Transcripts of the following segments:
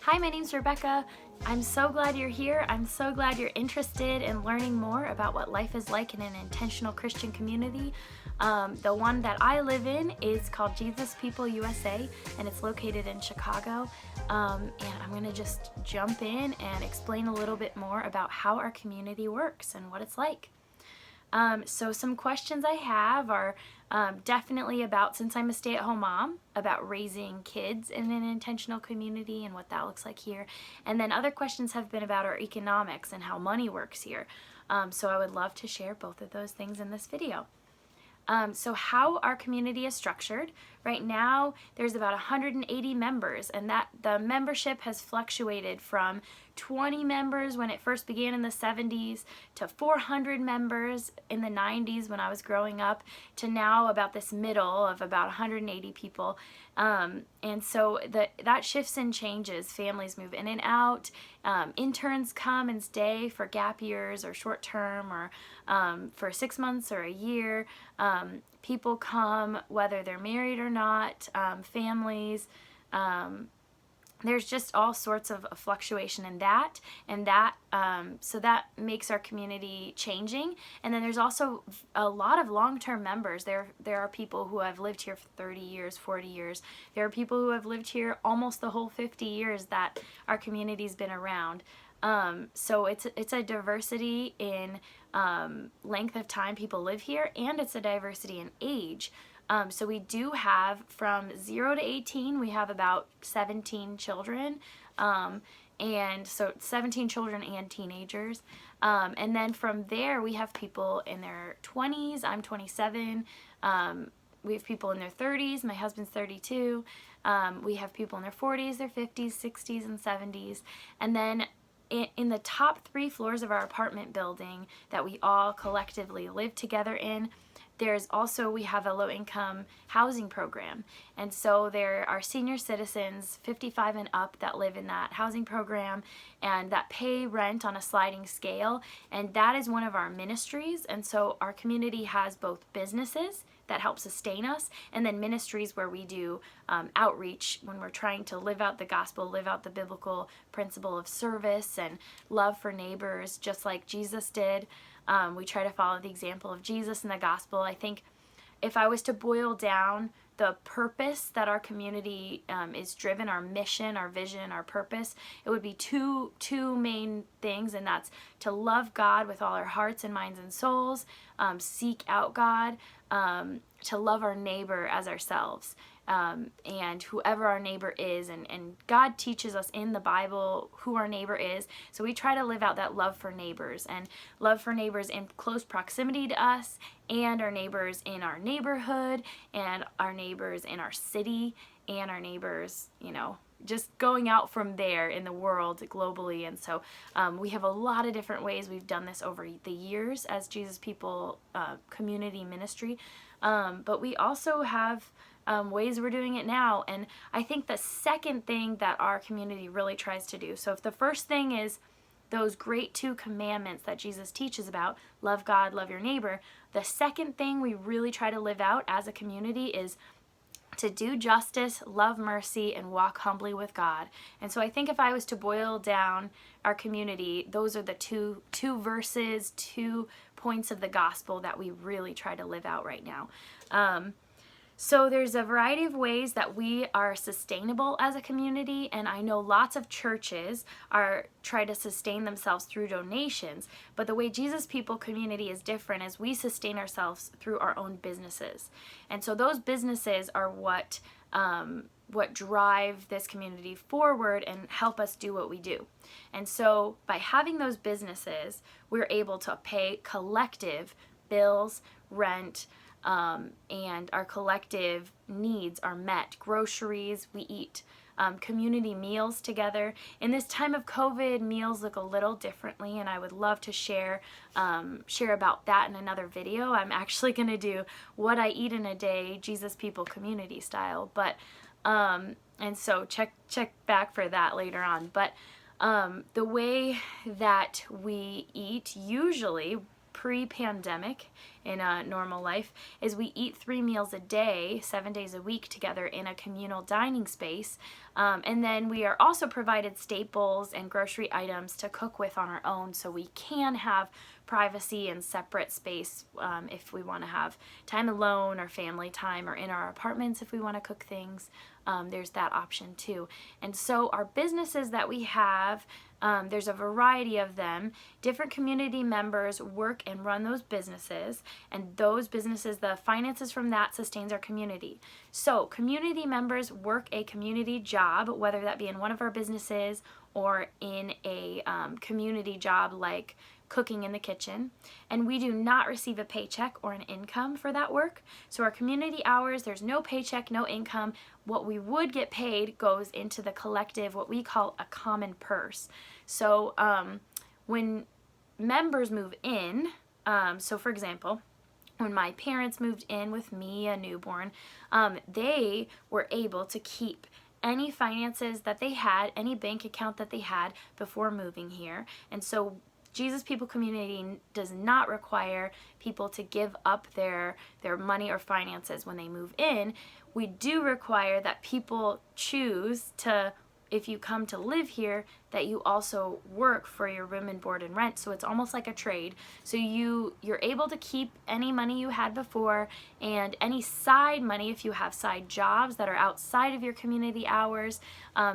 Hi, my name's Rebecca. I'm so glad you're here. I'm so glad you're interested in learning more about what life is like in an intentional Christian community. The one that I live in is called Jesus People USA, and it's located in Chicago. And I'm going to just jump in and explain a little bit more about how our community works and what it's like. So some questions I have are definitely about, since I'm a stay-at-home mom, about raising kids in an intentional community and what that looks like here. And then other questions have been about our economics and how money works here. So I would love to share both of those things in this video. So how our community is structured. Right now there's about 180 members, and that the membership has fluctuated from 20 members when it first began in the 70s to 400 members in the 90s when I was growing up, to now about this middle of about 180 people. And so that shifts and changes. Families move in and out. Interns come and stay for gap years or short term, or for 6 months or a year. People come whether they're married or not, families. There's just all sorts of fluctuation in that, so that makes our community changing. And then there's also a lot of long-term members. There are people who have lived here for 30 years, 40 years. There are people who have lived here almost the whole 50 years that our community's been around. So it's a diversity in length of time people live here, and it's a diversity in age. So we do have, from 0 to 18, we have about 17 children, and so 17 children and teenagers. And then from there we have people in their 20s. I'm 27. We have people in their 30s. My husband's 32. We have people in their 40s, their 50s, 60s, and 70s. And then in the top 3 floors of our apartment building that we all collectively live together in, we have a low-income housing program. And so there are senior citizens 55 and up that live in that housing program and that pay rent on a sliding scale. And that is one of our ministries. And so our community has both businesses that help sustain us, and then ministries where we do outreach when we're trying to live out the gospel, live out the biblical principle of service and love for neighbors, just like Jesus did. We try to follow the example of Jesus in the gospel. I think if I was to boil down the purpose that our community is driven, our mission, our vision, our purpose, it would be two main things, and that's to love God with all our hearts and minds and souls, seek out God, to love our neighbor as ourselves. And whoever our neighbor is, and God teaches us in the Bible who our neighbor is. So we try to live out that love for neighbors, and love for neighbors in close proximity to us, and our neighbors in our neighborhood, and our neighbors in our city, and our neighbors, just going out from there in the world globally. And so we have a lot of different ways we've done this over the years as Jesus People community ministry. But we also have ways we're doing it now. And I think the second thing that our community really tries to do, so if the first thing is those great 2 commandments that Jesus teaches about, love God, love your neighbor, the second thing we really try to live out as a community is to do justice, love mercy, and walk humbly with God. And so I think if I was to boil down our community, those are the two verses, 2 points of the gospel that we really try to live out right now. So there's a variety of ways that we are sustainable as a community, and I know lots of churches try to sustain themselves through donations, but the way Jesus People community is different is we sustain ourselves through our own businesses. And so those businesses are what drive this community forward and help us do what we do. And so by having those businesses, we're able to pay collective bills, rent, and our collective needs are met. Groceries, we eat community meals together. In this time of COVID, meals look a little differently, and I would love to share about that in another video. I'm actually going to do what I eat in a day, Jesus People community style. But and so check back for that later on. But the way that we eat usually pre-pandemic in a normal life is we eat 3 meals a day, 7 days a week together in a communal dining space. And then we are also provided staples and grocery items to cook with on our own, so we can have privacy and separate space if we want to have time alone or family time, or in our apartments if we want to cook things. There's that option too. And so our businesses that we have, there's a variety of them. Different community members work and run those businesses, and those businesses, the finances from that sustains our community. So community members work a community job, whether that be in one of our businesses or in a community job like cooking in the kitchen, and we do not receive a paycheck or an income for that work. So our community hours, there's no paycheck, no income. What we would get paid goes into the collective, what we call a common purse. So when members move in, so for example, when my parents moved in with me, a newborn, they were able to keep any finances that they had, any bank account that they had before moving here. And so Jesus People Community does not require people to give up their money or finances when they move in. We do require that people choose to, if you come to live here, that you also work for your room and board and rent. So it's almost like a trade. So you're able to keep any money you had before, and any side money if you have side jobs that are outside of your community hours.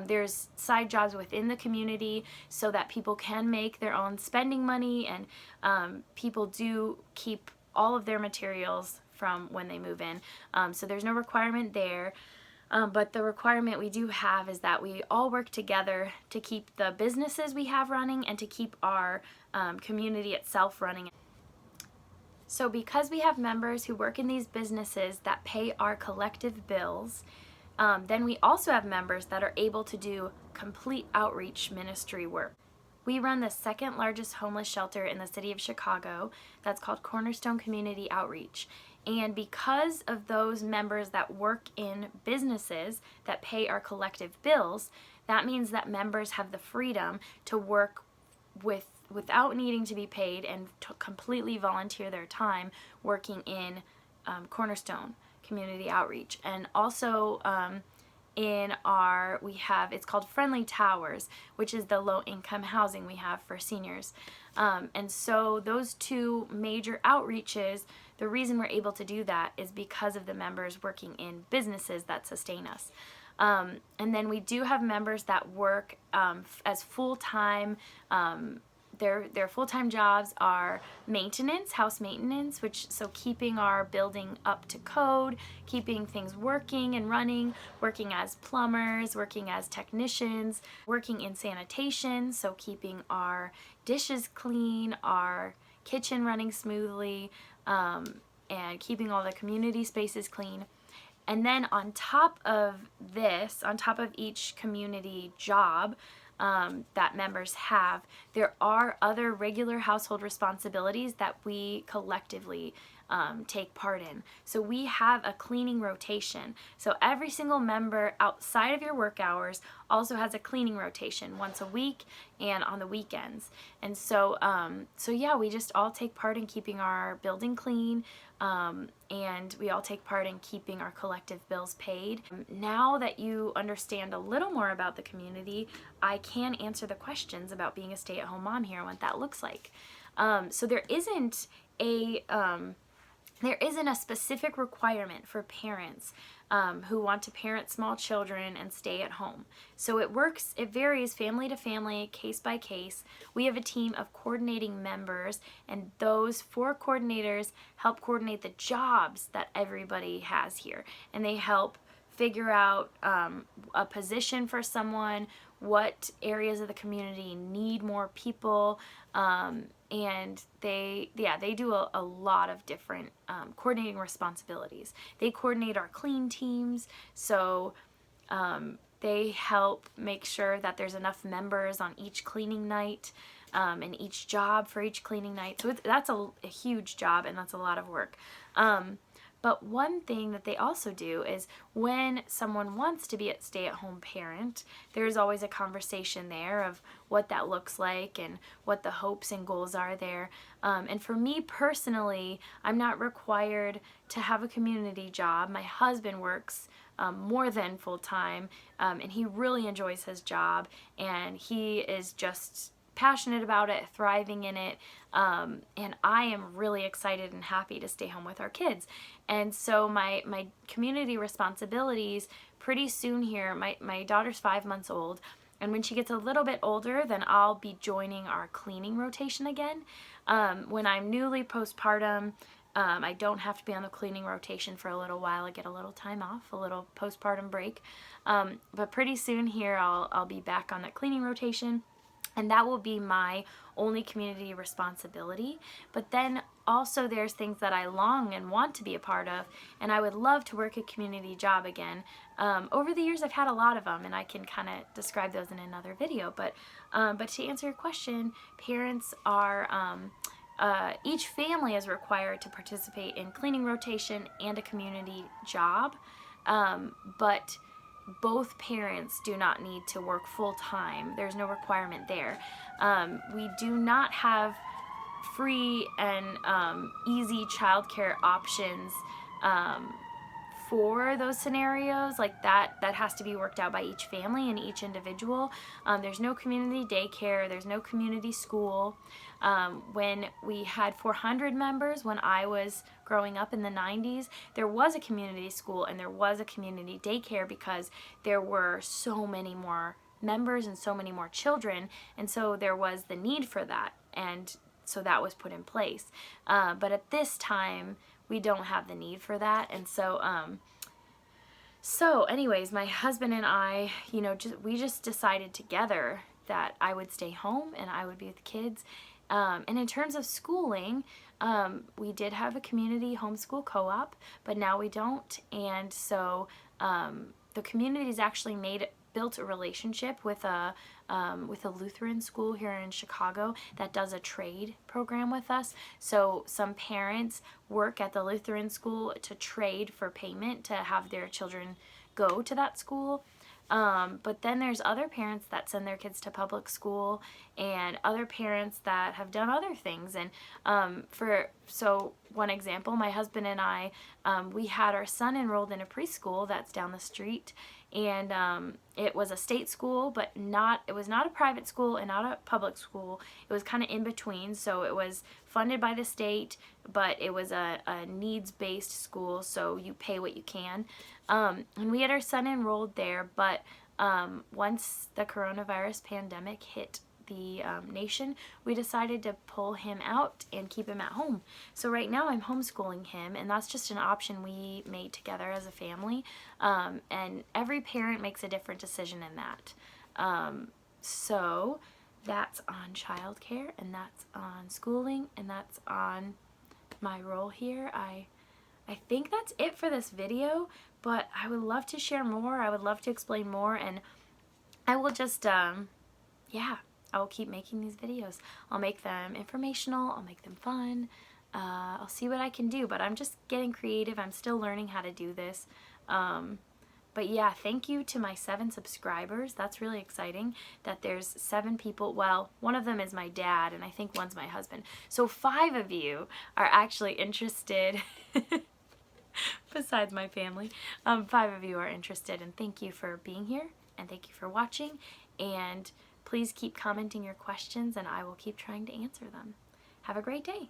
There's side jobs within the community so that people can make their own spending money, and people do keep all of their materials from when they move in. So there's no requirement there. But the requirement we do have is that we all work together to keep the businesses we have running and to keep our community itself running. So because we have members who work in these businesses that pay our collective bills, then we also have members that are able to do complete outreach ministry work. We run the second largest homeless shelter in the city of Chicago that's called Cornerstone Community Outreach. And because of those members that work in businesses that pay our collective bills, that means that members have the freedom to work without needing to be paid and to completely volunteer their time working in Cornerstone Community Outreach. And also it's called Friendly Towers, which is the low-income housing we have for seniors. And so those two major outreaches, the reason we're able to do that is because of the members working in businesses that sustain us. And then we do have members that work as full-time. Their full-time jobs are maintenance, house maintenance, so keeping our building up to code, keeping things working and running, working as plumbers, working as technicians, working in sanitation, so keeping our dishes clean, our kitchen running smoothly, and keeping all the community spaces clean. And then on top of this, on top of each community job that members have, there are other regular household responsibilities that we collectively take part in. So we have a cleaning rotation. So every single member outside of your work hours also has a cleaning rotation once a week and on the weekends. And so yeah, we just all take part in keeping our building clean, and we all take part in keeping our collective bills paid. Now that you understand a little more about the community, I can answer the questions about being a stay-at-home mom here and what that looks like. So there isn't a specific requirement for parents who want to parent small children and stay at home. So it varies family to family, case by case. We have a team of coordinating members, and those 4 coordinators help coordinate the jobs that everybody has here. And they help figure out a position for someone, what areas of the community need more people, and they do a lot of different coordinating responsibilities. They coordinate our clean teams, so they help make sure that there's enough members on each cleaning night, and each job for each cleaning night. So that's a huge job, and that's a lot of work. But one thing that they also do is when someone wants to be a stay-at-home parent, there's always a conversation there of what that looks like and what the hopes and goals are there. And for me personally, I'm not required to have a community job. My husband works more than full-time, and he really enjoys his job, and he is just passionate about it, thriving in it, and I am really excited and happy to stay home with our kids. And so my community responsibilities pretty soon here, my daughter's 5 months old, and when she gets a little bit older, then I'll be joining our cleaning rotation again. When I'm newly postpartum, I don't have to be on the cleaning rotation for a little while. I get a little time off, a little postpartum break. But pretty soon here, I'll be back on that cleaning rotation, and that will be my only community responsibility. But then also there's things that I long and want to be a part of, and I would love to work a community job again. Over the years I've had a lot of them, and I can kind of describe those in another video. But to answer your question, parents are, each family is required to participate in cleaning rotation and a community job, but both parents do not need to work full-time. There's no requirement there. We do not have free and easy childcare options for those scenarios. Like that has to be worked out by each family and each individual. There's no community daycare, there's no community school. When we had 400 members, when I was growing up in the 90s, there was a community school and there was a community daycare because there were so many more members and so many more children, and so there was the need for that, and so that was put in place. But at this time, we don't have the need for that, and so anyways, my husband and I, we just decided together that I would stay home and I would be with the kids. And in terms of schooling, we did have a community homeschool co-op, but now we don't. And so the community's actually built a relationship with a Lutheran school here in Chicago that does a trade program with us. So some parents work at the Lutheran school to trade for payment to have their children go to that school. But then there's other parents that send their kids to public school, and other parents that have done other things. And so one example, my husband and I, we had our son enrolled in a preschool that's down the street, and it was a state school, but it was not a private school and not a public school. It was kind of in between, so it was funded by the state, but it was a needs-based school, so you pay what you can. And we had our son enrolled there, but once the coronavirus pandemic hit the nation, we decided to pull him out and keep him at home. So right now I'm homeschooling him, and that's just an option we made together as a family. And every parent makes a different decision in that. So that's on childcare, and that's on schooling, and that's on my role here. I think that's it for this video, but I would love to share more. I would love to explain more, and I will just, yeah, I will keep making these videos. I'll make them informational, I'll make them fun, I'll see what I can do, but I'm just getting creative. I'm still learning how to do this. But yeah, thank you to my 7 subscribers. That's really exciting that there's 7 people. Well, one of them is my dad, and I think one's my husband. So 5 of you are actually interested, besides my family. 5 of you are interested, and thank you for being here, and thank you for watching, and please keep commenting your questions, and I will keep trying to answer them. Have a great day.